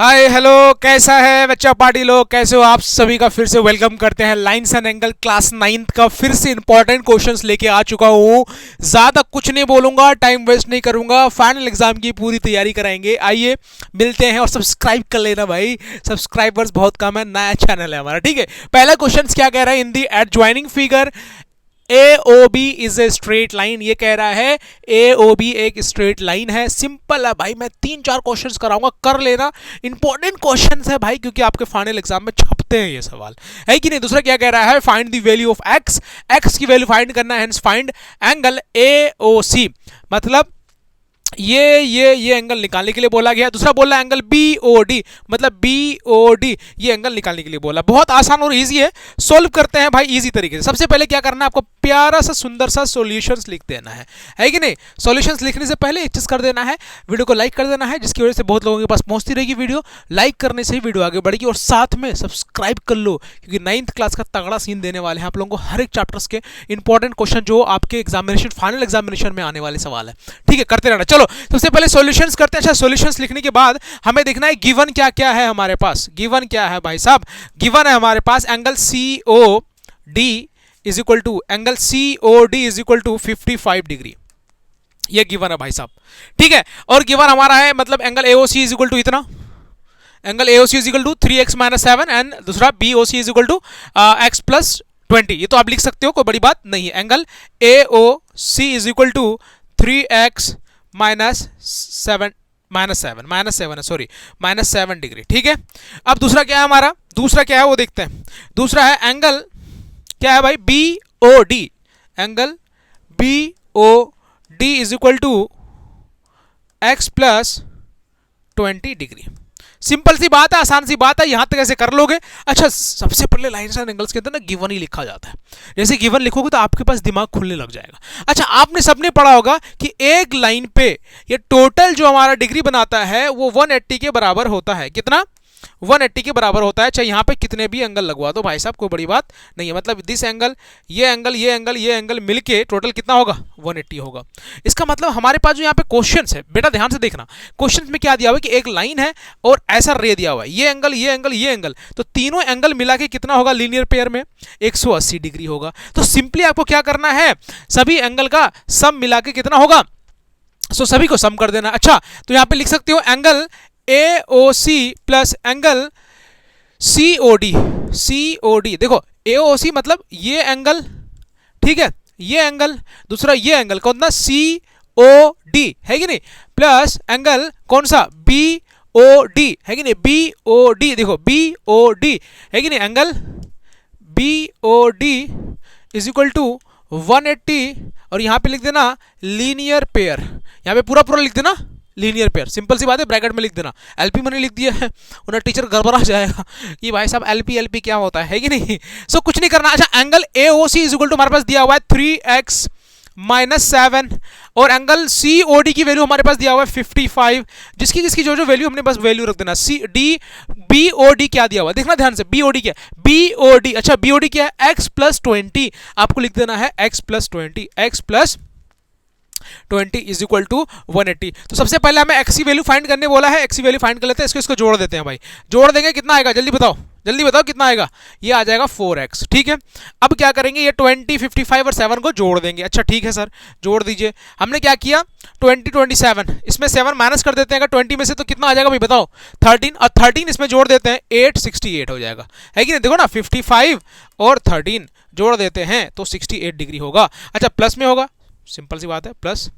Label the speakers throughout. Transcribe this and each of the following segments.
Speaker 1: Hi hello, कैसा है बच्चा पार्टी लोग, कैसे हो आप सभी का फिर से वेलकम करते हैं। Lines and angle class 9th का फिर से इंपॉर्टेंट क्वेश्चंस लेके आ चुका हूँ। ज़्यादा कुछ नहीं बोलूँगा, टाइम वेस्ट नहीं करूँगा, फाइनल एग्जाम की पूरी तैयारी कराएंगे। आइए मिलते हैं और सब्सक्राइब कर लेना भाई, सब्सक्राइबर्स बहुत कम है, नया चैनल है हमारा, ठीक है। पहला क्वेश्चन क्या कह रहा है, in the adjoining figure AOB is a straight line. ये कह रहा है AOB एक स्ट्रेट लाइन है। सिंपल है भाई, मैं 3-4 क्वेश्चंस कराऊंगा, कर लेना। इंपॉर्टेंट क्वेश्चंस है भाई, क्योंकि आपके फाइनल एग्जाम में छपते हैं ये सवाल, है कि नहीं। दूसरा क्या कह रहा है, find the value of x, x की वैल्यू फाइंड करना है, हेंस फाइंड एंगल AOC। मतलब ये एंगल निकालने के लिए बोला गया। दूसरा बोला एंगल BOD, मतलब BOD ये एंगल निकालने के लिए बोला। बहुत आसान और इजी है, सोल्व करते हैं भाई इजी तरीके से। सबसे पहले क्या करना है, आपको प्यारा सा सुंदर सा सॉल्यूशंस लिख देना है कि नहीं। सॉल्यूशंस लिखने से पहले एक चीज कर देना है, वीडियो को लाइक कर देना है, जिसकी वजह से बहुत लोगों के पास पहुंचती रहेगी वीडियो। लाइक करने से ही वीडियो आगे बढ़ेगी, और साथ में सब्सक्राइब कर लो, क्योंकि 9th क्लास का तगड़ा सीन देने वाले हैं आप लोगों को। हर एक चैप्टर्स के इंपॉर्टेंट क्वेश्चन जो आपके एग्जामिनेशन फाइनल एग्जामिनेशन में आने वाले सवाल है, ठीक है, करते रहना। चलो सबसे पहले सॉल्यूशंस करते हैं। अच्छा, सॉल्यूशंस लिखने के बाद हमें देखना है गिवन क्या क्या है हमारे पास। गिवन क्या है भाई साहब, गिवन है हमारे पास angle COD is equal to, angle COD is equal to 55 degree. ये गिवन है भाई साहब, ठीक है। और गिवन हमारा है, मतलब angle AOC is equal to इतना, angle AOC is equal to 3x - 7, and दूसरा BOC is equal to x + 20। ये तो आप लिख सकते हो, कोई बड़ी बात नहीं है। Angle AOC is equal to 3x -7 degree, ठीक है। अब दूसरा क्या है हमारा, दूसरा क्या है वो देखते हैं। दूसरा है एंगल क्या है भाई, BOD, angle BOD is equal to x + 20 degree. Simple सी बात है, आसान सी बात है, यहां तक कैसे कर लोगे। अच्छा, सबसे पहले लाइन्स एंड एंगल्स के अंदर ना गिवन ही लिखा जाता है। जैसे गिवन लिखोगे तो आपके पास दिमाग खुलने लग जाएगा। अच्छा, आपने सबने पढ़ा होगा कि एक लाइन पे ये टोटल जो हमारा डिग्री बनाता है वो 180 के बराबर होता है। कितना? 180 के बराबर होता है। चाहे यहाँ पे कितने भी एंगल लगवा दो भाई साहब, कोई बड़ी बात नहीं है। मतलब दिस एंगल, ये एंगल, ये एंगल, ये एंगल मिलके टोटल कितना होगा, 180 होगा। इसका मतलब हमारे पास जो यहाँ पे क्वेश्चंस है, बेटा ध्यान से देखना, क्वेश्चंस में क्या दिया हुआ है कि एक लाइन है और ऐसा रे दिया हुआ है, ये एंगल, ये एंगल, ये एंगल, तो तीनों एंगल मिला के कितना होगा लीनियर पेयर में, 180 डिग्री होगा। तो सिंपली आपको क्या करना है, सभी एंगल का सम मिला के कितना होगा, सो सभी को सम कर देना। अच्छा, तो यहाँ पे लिख सकते हो angle AOC plus angle COD। देखो AOC मतलब ये एंगल, ठीक है, ये एंगल, दूसरा ये एंगल कौन सा, COD, है कि नहीं, प्लस एंगल कौन सा, BOD, है कि नहीं, BOD। देखो BOD है कि नहीं, angle BOD is equal to 180, और यहां पे लिख देना लीनियर पेयर। यहां पे पूरा पूरा लिख देना लीनियर पेयर, सिंपल सी बात है, ब्रैकेट में लिख देना। LP मैंने लिख दिया है, उन्हें टीचर गड़बड़ा जाएगा कि भाई साहब LP क्या होता है कि नहीं। सो कुछ नहीं करना। अच्छा, angle AOC is equal to हमारे पास दिया हुआ है 3x - 7, और एंगल COD की वैल्यू हमारे पास दिया हुआ है 55। जिसकी जिसकी जो वैल्यू हमने बस वैल्यू रख देना। BOD क्या दिया हुआ है, देखना ध्यान से, BOD क्या है, BOD, अच्छा BOD क्या है, x + 20, आपको लिख देना है x + 20, x + 20 is equal to 180। तो सबसे पहले हमें x की वैल्यू फाइंड करने बोला है, x की वैल्यू फाइंड कर लेते हैं। इसको जोड़ देते हैं भाई, जोड़ देंगे कितना आएगा, जल्दी बताओ, जल्दी बताओ कितना आएगा, ये आ जाएगा 4x, ठीक है। अब क्या करेंगे, ये 20, 55 और 7 को जोड़ देंगे। अच्छा ठीक है सर, जोड़ दीजिए। हमने क्या किया, 20, 27, इसमें 7 माइनस कर देते हैं 20 में से, तो कितना आ जाएगा भाई बताओ, 13, और 13 इसमें जोड़ देते हैं, 868 हो जाएगा, है कि नहीं। देखो ना, 55 और 13 जोड़ देते हैं तो 68 डिग्री होगा। अच्छा, प्लस में होगा, सिंपल सी बात है, प्लस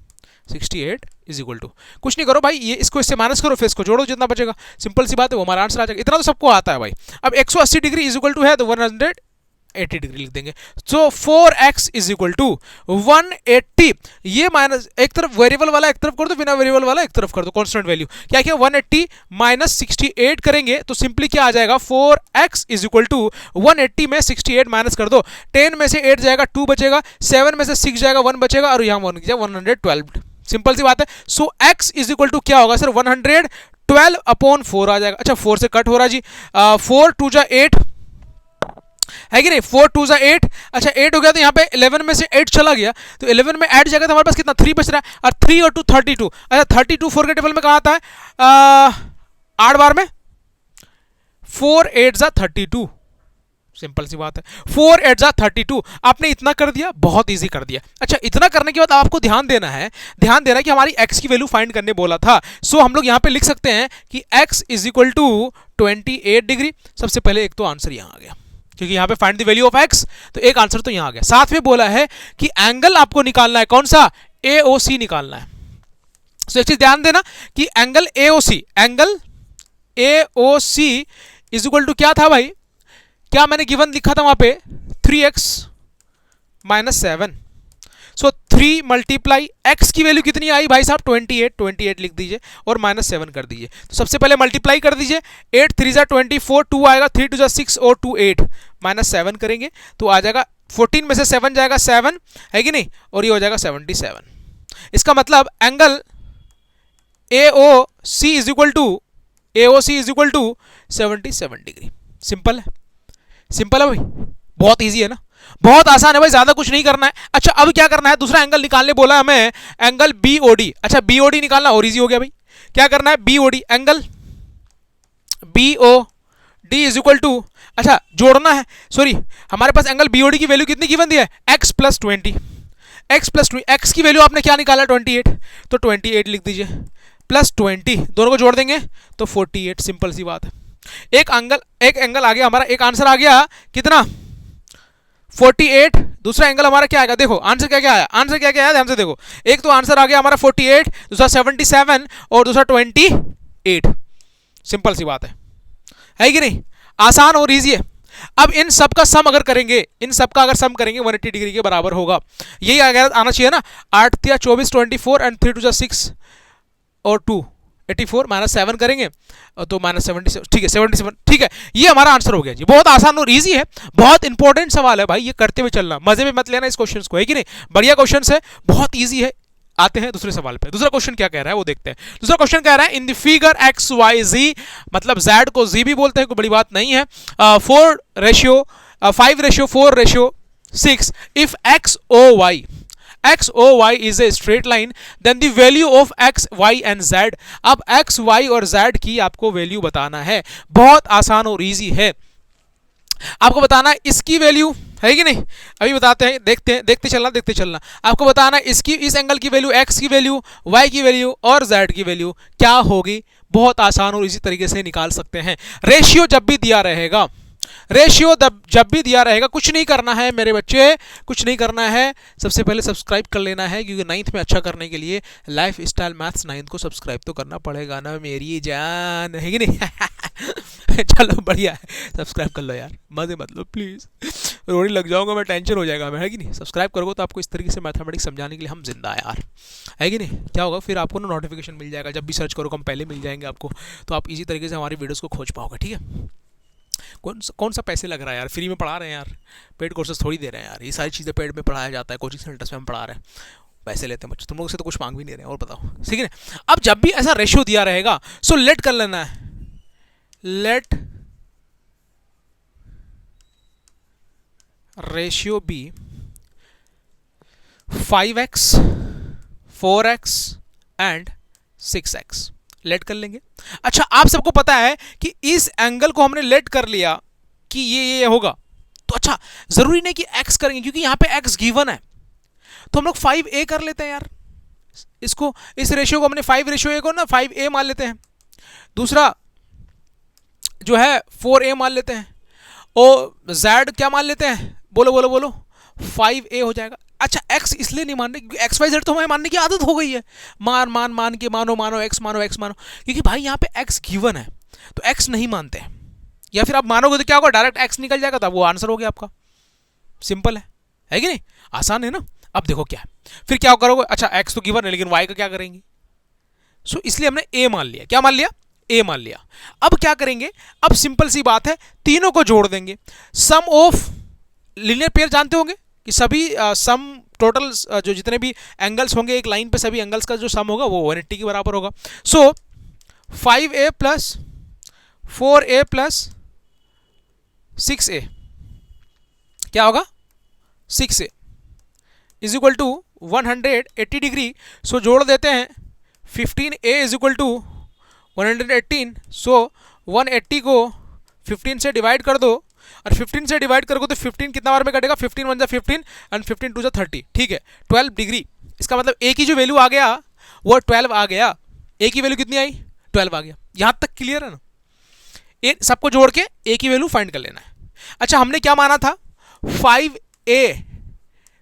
Speaker 1: 68 इज इक्वल टू, कुछ नहीं करो भाई, ये इसको इससे माइनस करो, फिर इसको जोड़ो, जितना बचेगा, सिंपल सी बात है, वो हमारा आंसर आ जाएगा। इतना तो सबको आता है भाई। अब 180 डिग्री इज इक्वल टू है तो 180 डिग्री लिख देंगे। सो 4x इज इक्वल टू 180, ये माइनस एक तरफ वेरिएबल वाला एक तरफ कर दो, बिना वेरिएबल वाला एक तरफ कर दो, कांस्टेंट वैल्यू। क्या किया, 180 - 68 करेंगे तो सिंपली क्या आ जाएगा, 4x इज इक्वल टू 180 में 68 माइनस कर दो, 10 में से 8 जाएगा, 2 बचेगा, 7 में से 6 जाएगा, 1 बचेगा, और यहाँ 112, सिंपल सी बात है। सो x इज इक्वल टू क्या होगा सर, 112/4 आ जाएगा। अच्छा, 4 से कट हो रहा जी, 4 2 जा 8, है कि नहीं, 4 2 जा 8। अच्छा 8 हो गया, तो यहाँ पे 11 में से 8 चला गया, तो 11 में ऐड जाएगा तो हमारे पास कितना, 3 बच रहा है, और 3 और 2 32। अच्छा 32 4 के टेबल में कहाँ आता है, 8 बार में, 4 8 जा 32, सिंपल सी बात है, 4 8 जा 32। आपने इतना कर दिया, बहुत इजी कर दिया। अच्छा, इतना करने के बाद आपको ध्यान देना है कि हमारी x की वैल्यू फाइंड करने बोला था। सो हम लोग यहां पे लिख सकते हैं कि x is equal to 28 degree. सबसे पहले एक तो आंसर यहां आ गया, क्योंकि यहां पे find the value of x, तो एक आंसर तो यहां आ गया। साथ में बोला है कि एंगल आपको निकालना है, कौन सा, AOC निकालना है। सो एक चीज ध्यान देना कि angle AOC is equal to क्या था भाई, क्या मैंने गिवन लिखा था वहां पे, 3x माइनस 7। सो 3 मल्टीप्लाई x की वैल्यू कितनी आई भाई साहब, 28 लिख दीजिए और माइनस 7 कर दीजिए। तो सबसे पहले मल्टीप्लाई कर दीजिए, 8 3 जा 24, 2 आएगा, 3 2 जा 6 और 2 8, माइनस 7 करेंगे तो आ जाएगा 14 में से 7 जाएगा 7, है कि नहीं, और ये हो जाएगा 77। इसका मतलब angle AOC is equal to 77 degree. Simple है, सिंपल है भाई, बहुत इजी है ना, बहुत आसान है भाई, ज्यादा कुछ नहीं करना है। अच्छा, अब क्या करना है, दूसरा एंगल निकालने बोला हमें, एंगल BOD। अच्छा, BOD निकालना और इजी हो गया भाई। क्या करना है, BOD angle BOD is equal to, अच्छा जोड़ना है, सॉरी, हमारे पास एंगल BOD की वैल्यू कितनी गिवन दी है, x प्लस 20। x की वैल्यू आपने क्या निकाला, 28, तो 28 लिख दीजिए प्लस 20, दोनों को जोड़ देंगे तो 48। सिंपल सी बात है। एक एंगल आ गया हमारा, एक आंसर आ गया कितना, 48। दूसरा एंगल हमारा क्या आएगा, देखो आंसर क्या क्या आया, ध्यान से देखो। एक तो आंसर आ गया हमारा 48, दूसरा 77 और दूसरा 28। सिंपल सी बात है कि नहीं, आसान और इजी है। अब इन सब का सम अगर करेंगे, 180 डिग्री के बराबर होगा। यही आना चाहिए ना, 8 3 24 24 एंड 3 2 6 और 2 84 माइनस 7 करेंगे तो माइनस 77, ठीक है 77, ठीक है, ये हमारा आंसर हो गया जी। बहुत आसान और इजी है, बहुत इंपॉर्टेंट सवाल है भाई, ये करते हुए चलना, मजे में मत लेना इस क्वेश्चन को, है कि नहीं, बढ़िया क्वेश्चन है, बहुत ईजी है। आते हैं दूसरे सवाल पे। दूसरा क्वेश्चन क्या कह रहा है वो देखते हैं। दूसरा क्वेश्चन कह रहा है in the figure X Y Z, मतलब z को z भी बोलते हैं, कोई बड़ी बात नहीं है, 5:4:6 if x o y is a straight line then the value of x y and z। अब x y और z की आपको वैल्यू बताना है, बहुत आसान और इजी है। आपको बताना है इसकी वैल्यू, है कि नहीं, अभी बताते हैं, देखते चलना। आपको बताना है इसकी, इस एंगल की वैल्यू, x की वैल्यू, y की वैल्यू और z की वैल्यू क्या होगी। बहुत आसान और इसी तरीके से निकाल सकते हैं। रेशियो जब भी दिया रहेगा, कुछ नहीं करना है मेरे बच्चे, कुछ नहीं करना है। सबसे पहले सब्सक्राइब कर लेना है, क्योंकि 9th में अच्छा करने के लिए लाइफ स्टाइल मैथ्स 9th को सब्सक्राइब तो करना पड़ेगा ना मेरी जान, है कि नहीं। चलो बढ़िया है, सब्सक्राइब कर लो यार, मजे मत लो प्लीज़, रोड़ी लग जाऊंगा मैं, टेंशन हो जाएगा मैं, है कि नहीं। सब्सक्राइब करोगे तो आपको इस तरीके से मैथमेटिक्स समझाने के लिए हम जिंदा है यार, है कि नहीं। क्या होगा फिर, आपको ना नोटिफिकेशन मिल जाएगा, जब भी सर्च करोगे हम पहले मिल जाएंगे आपको, तो आप इसी तरीके से हमारी वीडियोस को खोज पाओगे, ठीक है। कौन सा पैसे लग रहा है यार, फ्री में पढ़ा रहे हैं यार, पेड कोर्सेज थोड़ी दे रहे हैं यार, ये सारी चीज़ें पेड में पढ़ाया जाता है, कोचिंग सेंटर्स में हम पढ़ा रहे हैं, पैसे लेते हैं बच्चे, तुम लोग से तो कुछ मांग भी नहीं रहे हैं, और बताओ, ठीक है ना। अब जब भी ऐसा रेशियो दिया रहेगा, सो लेट कर लेना है, let ratio be 5x 4x and 6x, let कर लेंगे। अच्छा, आप सबको पता है कि इस एंगल को हमने लेट कर लिया कि ये होगा, तो अच्छा जरूरी नहीं कि x करेंगे, क्योंकि यहां पे x गिवन है, तो हम लोग 5a कर लेते हैं यार। इसको, इस रेशियो को हमने 5:a को ना 5a मान लेते हैं, दूसरा जो है 4a मान लेते हैं, और z क्या मान लेते हैं, बोलो 5a हो जाएगा। अच्छा, x इसलिए नहीं मान रहे क्योंकि एक्स वाई जेड तो हमें मानने की आदत हो गई है, मान के मानो x मानो, क्योंकि भाई यहाँ पे x गिवन है तो x नहीं मानते, या फिर आप मानोगे तो क्या होगा, डायरेक्ट x निकल जाएगा, तो वो आंसर हो गया आपका। सिंपल है कि नहीं, आसान है ना। अब देखो क्या है, फिर क्या करोगे, अच्छा x तो गिवन है लेकिन y का क्या करेंगे, सो इसलिए हमने a मान लिया, क्या मान लिया, a मान लिया। अब क्या करेंगे, अब सिंपल सी बात है, तीनों को जोड़ देंगे। सम ऑफ लीनियर पेयर जानते होंगे कि सभी सम टोटल जो जितने भी एंगल्स होंगे एक लाइन पे, सभी एंगल्स का जो सम होगा वो 180 के बराबर होगा। सो 5a plus 4a plus 6a क्या होगा, 6a is equal to 180 degree. So जोड़ देते हैं, 15a इज इक्वल टू 118, सो 180 को 15 से डिवाइड कर दो, और 15 से डिवाइड करोगे तो 15 कितना बार में कटेगा, 15 वन जा 15 एंड 15 टू जा 30, ठीक है 12 डिग्री। इसका मतलब ए की जो वैल्यू आ गया वो 12 आ गया। ए की वैल्यू कितनी आई, 12 आ गया। यहां तक क्लियर है ना? ए सबको जोड़ के ए की वैल्यू फाइंड कर लेना है। अच्छा हमने क्या माना था,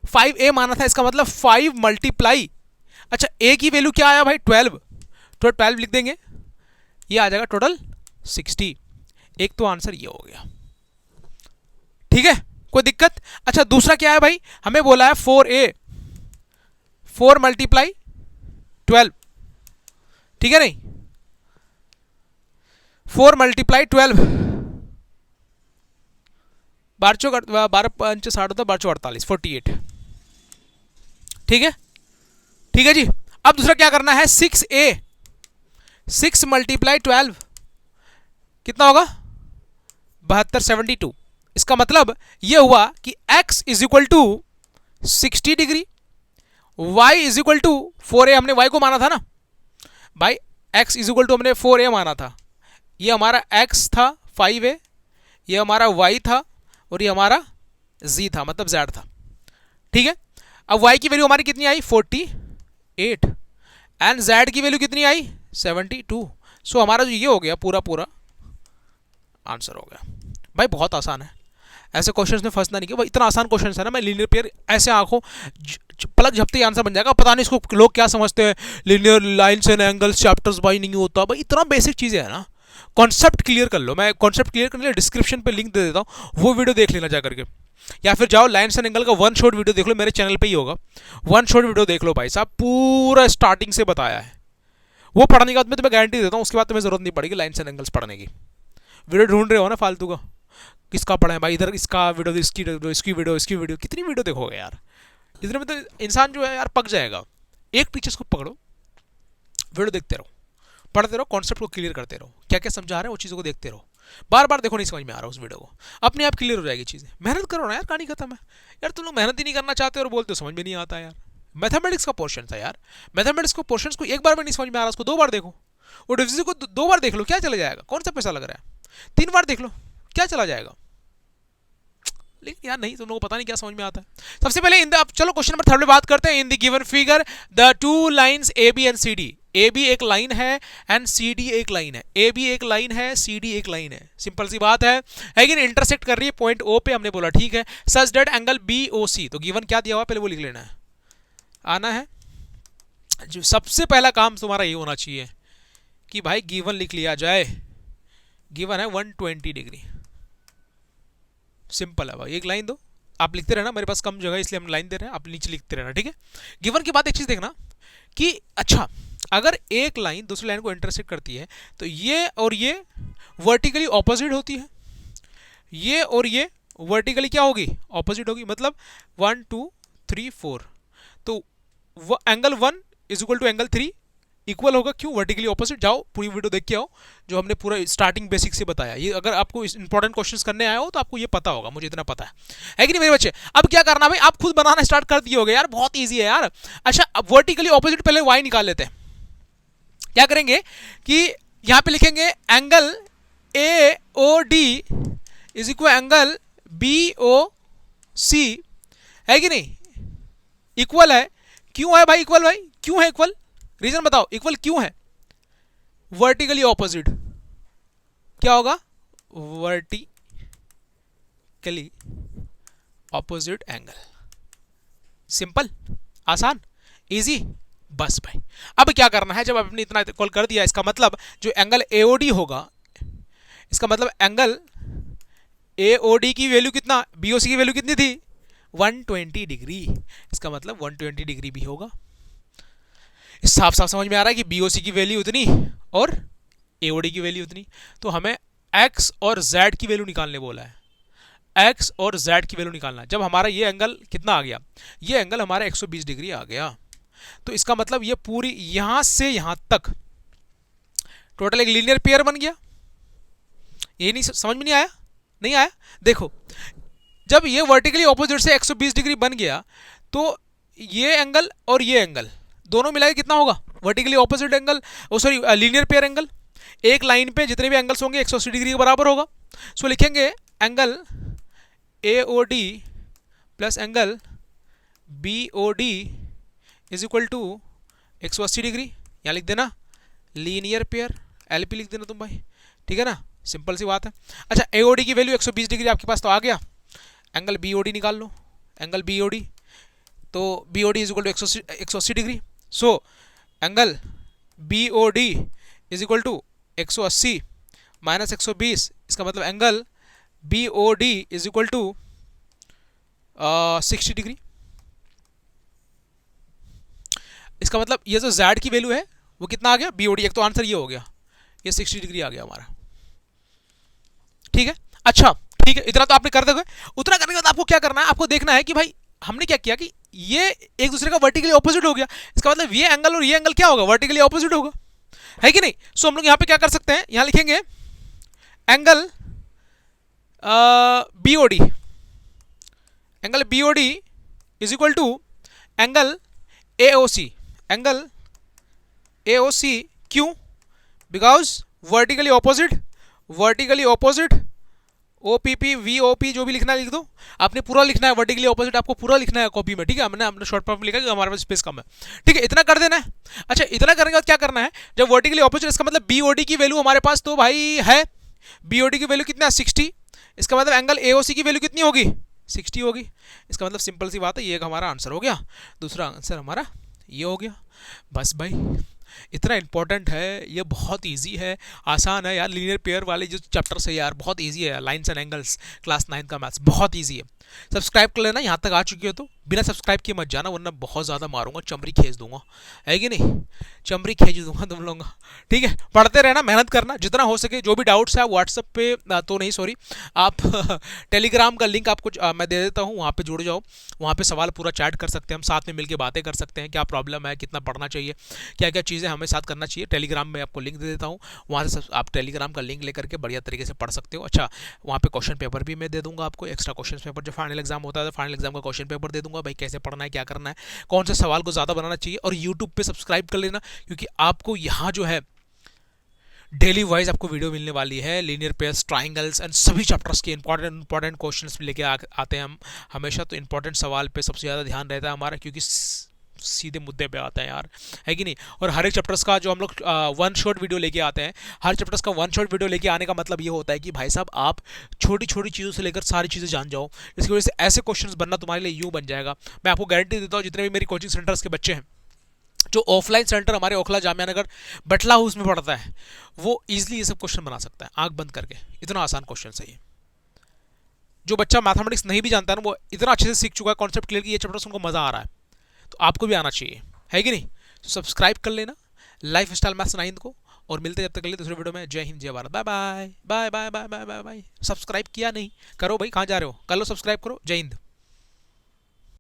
Speaker 1: 5a माना था, इसका मतलब 5 मल्टीप्लाई, अच्छा ए की वैल्यू क्या आया भाई 12, तो 12 लिख देंगे, ये आ जाएगा टोटल 60। एक तो आंसर ये हो गया, ठीक है कोई दिक्कत। अच्छा दूसरा क्या है भाई, हमें बोला है 4a, 4 मल्टीप्लाई 12, ठीक है नहीं, 4 मल्टीप्लाई 12, 12×5 = 48, ठीक है, ठीक है जी। अब दूसरा क्या करना है, 6a, 6 मल्टीप्लाई 12 कितना होगा 72, 72। इसका मतलब यह हुआ कि x is equal to 60 degree, y is equal to 4a, हमने y को माना था ना भाई, x इज इक्वल टू हमने 4a माना था, ये हमारा x था 5a, ये हमारा y था, और ये हमारा z था मतलब z था, ठीक है। अब y की वैल्यू हमारी कितनी आई 48 एंड z की वैल्यू कितनी आई 72। सो हमारा जो ये हो गया पूरा पूरा आंसर हो गया भाई। बहुत आसान है, ऐसे क्वेश्चंस में फंसना नहीं कि भाई इतना आसान क्वेश्चन है ना, मैं लीनियर पेयर ऐसे आंखों पलक झपते ही आंसर बन जाएगा। पता नहीं इसको लोग क्या समझते हैं, linear lines and angles chapters भाई नहीं होता भाई, इतना बेसिक चीज़ें है ना। कॉन्सेप्ट क्लियर कर लो, मैं कॉन्सेप्ट क्लियर करने के लिए डिस्क्रिप्शन पे लिंक दे देता हूँ, वो वीडियो देख लेना जा करके, या फिर जाओ लाइन्स एंड एंगल का 1 शॉट वीडियो देख लो, मेरे चैनल पे ही होगा, 1 शॉट वीडियो देख लो भाई साहब, पूरा स्टार्टिंग से बताया है। वो पढ़ने के बाद मैं तुम्हें गारंटी देता हूँ उसके बाद तुम्हें जरूरत नहीं पड़ेगी लाइन्स एंड एंगल्स पढ़ने की। वीडियो ढूंढ रहे हो ना फालतू का, किसका पढ़ा है भाई, इधर इसका वीडियो, इसकी वीडियो, इसकी वीडियो, इसकी वीडियो, कितनी वीडियो देखोगे यार, इतने में तो इंसान जो है यार पक जाएगा। एक टीचर्स को पकड़ो, वीडियो देखते रहो, पढ़ते रहो, कॉन्सेप्ट को क्लियर करते रहो, क्या क्या समझा रहे हैं वो चीज़ों को देखते रहो, बार बार देखो नहीं समझ में आ रहा उस वीडियो को, अपने आप क्लियर हो जाएगी चीज़ें। मेहनत करो ना यार, कहानी खत्म है यार। तुम लोग मेहनत ही नहीं करना चाहते और बोलते हो समझ में नहीं आता यार। मैथमेटिक्स का पोर्शन था यार, मैथमेटिक्स को पोर्शन को एक बार में नहीं समझ में आ रहा, उसको 2 बार देखो, वो डिविजन को 2 बार देख लो, क्या चला जाएगा, कौन सा पैसा लग रहा है, 3 बार देख लो क्या चला जाएगा। लेकिन यार नहीं, तुम लोगों को पता नहीं क्या समझ में आता है। सबसे पहले इन द, चलो क्वेश्चन नंबर 3 में बात करते हैं। In the given figure the 2 lines A B and C D, A B एक लाइन है एंड सी डी एक लाइन है, ए बी एक लाइन है, सी डी एक लाइन है, सिंपल सी बात है कि इंटरसेक्ट कर रही है पॉइंट ओ पे, हमने बोला ठीक है, such that angle B O C, तो गिवन क्या दिया हुआ पहले वो लिख लेना है, आना है। जो सबसे पहला काम तुम्हारा ये होना चाहिए कि भाई गिवन लिख लिया जाए, गिवन है 120 डिग्री, सिंपल है भाई, एक लाइन दो, आप लिखते रहना, मेरे पास कम जगह है इसलिए हम लाइन दे रहे हैं, आप नीचे लिखते रहना, ठीक है। गिवन के बाद एक चीज देखना कि अच्छा अगर एक लाइन दूसरी लाइन को इंटरसेक्ट करती है तो ये और ये वर्टिकली ऑपोजिट होती है, ये और ये वर्टिकली क्या होगी, ऑपोजिट होगी, मतलब 1 2 3 4, तो angle 1 is equal to angle 3 equal होगा, क्यों, वर्टिकली ऑपोजिट। जाओ पूरी वीडियो देख के आओ जो हमने पूरा स्टार्टिंग बेसिक से बताया, ये अगर आपको इंपॉर्टेंट क्वेश्चंस करने आए हो तो आपको ये पता होगा, मुझे इतना पता है कि नहीं मेरे बच्चे। अब क्या करना भाई, आप खुद बनाना स्टार्ट कर दिए होगे यार, बहुत ईजी है यार। अच्छा अब वर्टिकली ऑपोजिट पहले वाई निकाल लेते हैं, क्या करेंगे कि यहां पे लिखेंगे angle A O D is equal angle B O C, है कि नहीं, इक्वल है, क्यों है भाई इक्वल, भाई क्यों है इक्वल, रीजन बताओ, इक्वल क्यों है, वर्टिकली ऑपोजिट, क्या होगा, वर्टिकली ऑपोजिट एंगल, सिंपल, आसान, इजी, बस भाई। अब क्या करना है, जब आपने इतना इक्वल कर दिया, इसका मतलब जो एंगल एओडी होगा, इसका मतलब एंगल एओडी की वैल्यू कितना, बीओसी की वैल्यू कितनी थी 120 डिग्री, इसका मतलब 120 डिग्री भी होगा। साफ साफ समझ में आ रहा है कि बीओसी की वैल्यू उतनी और एओडी की वैल्यू उतनी, तो हमें एक्स और जेड की वैल्यू निकालने बोला है, एक्स और जेड की वैल्यू निकालना। जब हमारा ये एंगल कितना आ गया, ये एंगल हमारा 120 डिग्री आ गया, तो इसका मतलब ये पूरी यहां से यहां तक टोटल एक लीनियर पेयर बन गया। ये नहीं समझ में नहीं आया, नहीं आया, देखो जब ये वर्टिकली ऑपोजिट से 120 डिग्री बन गया तो ये एंगल और ये एंगल दोनों मिलाकर कितना होगा, vertically opposite angle, sorry linear pair angle, एक लाइन पे जितने भी एंगल्स होंगे 180 डिग्री के बराबर होगा। सो लिखेंगे angle A O D plus angle B O D is equal to 180 degree. यहाँ लिख देना लीनियर पेयर, एल पी लिख देना तुम भाई, ठीक है ना, सिंपल सी बात है। अच्छा ए ओ डी की वैल्यू 120 डिग्री आपके पास तो आ गया, एंगल बी ओ डी निकाल लो, एंगल बी ओ डी, तो B O D is equal to 180 degree. So angle B O D is equal to 180 minus 120, इसका मतलब angle B O D is equal to 60 degree. इसका मतलब ये जो z की वैल्यू है वो कितना आ गया, बी ओ डी, एक तो आंसर ये हो गया, ये 60 डिग्री आ गया हमारा, ठीक है। अच्छा ठीक है, इतना तो आपने कर दोगे। उतना करने के बाद आपको क्या करना है, आपको देखना है कि भाई हमने क्या किया कि ये एक दूसरे का वर्टिकली ऑपोजिट हो गया, इसका मतलब ये एंगल और ये एंगल क्या होगा, वर्टिकली ऑपोजिट होगा, है कि नहीं। सो हम लोग यहाँ पे क्या कर सकते हैं, यहाँ लिखेंगे angle B O D, angle B O D is equal to angle A O C, angle A O C, क्यों, because vertically opposite, vertically opposite, O P P V O P जो भी लिखना है लिख दो, आपने पूरा लिखना है, वर्टिकली ऑपोजिट आपको पूरा लिखना है कॉपी में, ठीक है। हमने अपने शॉर्ट फॉर्म में लिखा कि हमारे पास स्पेस कम है, ठीक है, इतना कर देना है। अच्छा इतना करने के बाद क्या करना है, जब वर्टिकली ऑपोजिट, इसका मतलब बी ओ डी की वैल्यू हमारे पास तो भाई है, बी ओ डी की वैल्यू कितना है 60, इसका मतलब एंगल ए ओ सी की वैल्यू कितनी होगी 60 होगी, इसका मतलब सिंपल सी बात है, ये एक हमारा आंसर हो गया, दूसरा आंसर हमारा ये हो गया। बस भाई इतना इंपॉर्टेंट है, ये बहुत इजी है, आसान है यार, लीनियर पेयर वाले जो चैप्टर्स है यार बहुत इजी है, लाइंस एंड एंगल्स क्लास 9 का मैथ्स बहुत इजी है। सब्सक्राइब कर लेना, यहाँ तक आ चुकी हो तो बिना सब्सक्राइब किए मत जाना, वरना बहुत ज़्यादा मारूंगा, चमड़ी खींच दूंगा, है कि नहीं, चमड़ी खींच दूंगा तुम लोगों का, ठीक है। पढ़ते रहना, मेहनत करना, जितना हो सके, जो भी डाउट्स है व्हाट्सएप पे तो नहीं सॉरी आप टेलीग्राम का लिंक आपको मैं दे देता हूँ, वहाँ पे जुड़ जाओ, वहाँ पे सवाल पूरा चैट कर सकते हैं हम, साथ में मिलकर बातें कर सकते हैं, क्या प्रॉब्लम है, कितना पढ़ना चाहिए, क्या क्या चीज़ें हमें साथ करना चाहिए। टेलीग्राम में आपको लिंक दे देता हूँ, वहाँ से आप टेलीग्राम का लिंक लेकर के बढ़िया तरीके से पढ़ सकते हो। अच्छा वहाँ पे क्वेश्चन पेपर भी मैं दे दूंगा आपको, एक्स्ट्रा क्वेश्चन पेपर, जो फाइनल एग्जाम होता है तो फाइनल एग्जाम का क्वेश्चन पेपर दे दूंगा भाई, कैसे पढ़ना है, क्या करना है, कौन से सवाल को ज़्यादा बनाना चाहिए। और यूट्यूब पे सब्सक्राइब कर लेना, क्योंकि आपको यहाँ जो है डेली वाइज आपको वीडियो मिलने वाली है, लीनियर पेयर्स, ट्राइंगल्स एंड सभी चैप्टर्स के इंपॉर्टेंट क्वेश्चंस लेके आते हैं हम हमेशा, तो इंपॉर्टेंट सवाल पे सबसे ज़्यादा ध्यान रहता है हमारा, क्योंकि सीधे मुद्दे पे आता है यार, है कि नहीं। और हर एक चैप्टर्स का जो हम लोग वन शॉट वीडियो लेके आते हैं, हर चैप्टर्स का वन शॉट वीडियो लेके आने का मतलब ये होता है कि भाई साहब आप छोटी छोटी चीज़ों से लेकर सारी चीज़ें जान जाओ, इसकी वजह से ऐसे क्वेश्चंस बनना तुम्हारे लिए यूँ बन जाएगा। मैं आपको गारंटी देता हूँ, जितने भी मेरी कोचिंग सेंटर्स के बच्चे हैं, जो ऑफलाइन सेंटर हमारे ओखला जामिया नगर बटला हाउस में पढ़ता है, वो ईजिली ये सब क्वेश्चन बना सकता है आंख बंद करके, इतना आसान क्वेश्चन है ये। जो बच्चा मैथमेटिक्स नहीं भी जानता है ना, वो इतना अच्छे से सीख चुका है कॉन्सेप्ट क्लियर कि ये चैप्टर्स उनको मज़ा आ रहा है, तो आपको भी आना चाहिए, है कि नहीं। तो सब्सक्राइब कर लेना लाइफ स्टाइल मैथ्स 9 को, और मिलते जब तक अगले दूसरे वीडियो में। जय हिंद, जय Bharat, bye bye bye bye bye bye bye bye. Subscribe किया नहीं, करो भाई, कहाँ जा रहे हो, कर लो सब्सक्राइब करो। जय हिंद।